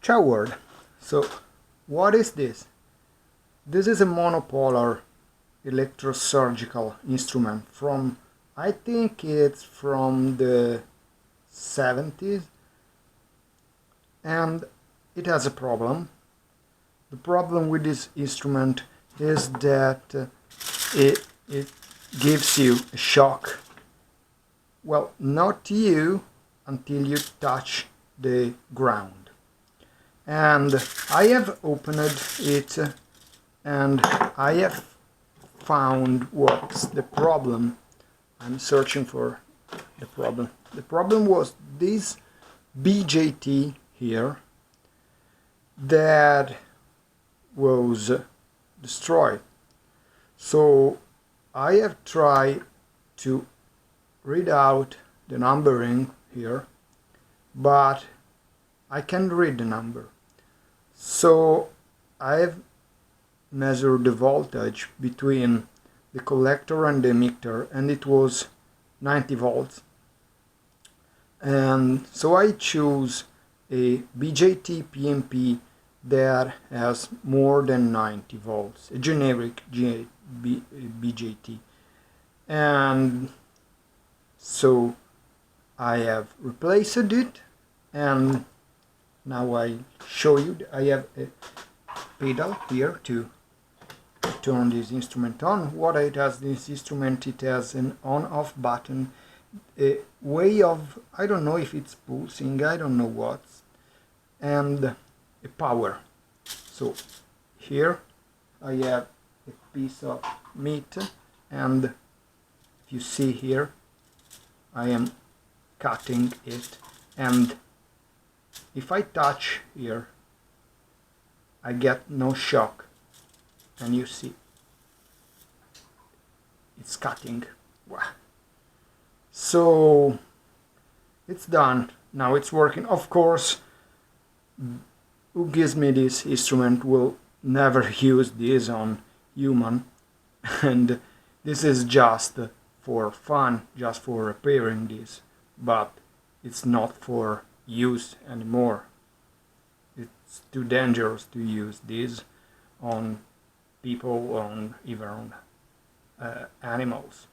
Ciao world. So what is this? This is a monopolar electrosurgical instrument from, I think it's from the 70's, and it has a problem. The problem with this instrument is that it gives you a shock. Well, not to you until you touch the ground. And I have opened it and I have found what's the problem. I'm searching for the problem. The problem was this BJT here that was destroyed. So I have tried to read out the numbering here, but I can't read the number. So I've measured the voltage between the collector and the emitter, and it was 90 volts. And so I choose a BJT PMP that has more than 90 volts, a generic BJT. And so I have replaced it, and now I show you. I have a pedal here to turn this instrument on. What it has, this instrument, it has an on-off button, a way of, I don't know if it's pulsing, I don't know what, and a power. So here I have a piece of meat, and if you see here I am cutting it, and if I touch here I get no shock, and you see it's cutting. Wow. So it's done. Now it's working. Of course, who gives me this instrument will never use this on human, and this is just for fun, just for repairing this, but it's not for use anymore. It's too dangerous to use this on people, on even on animals.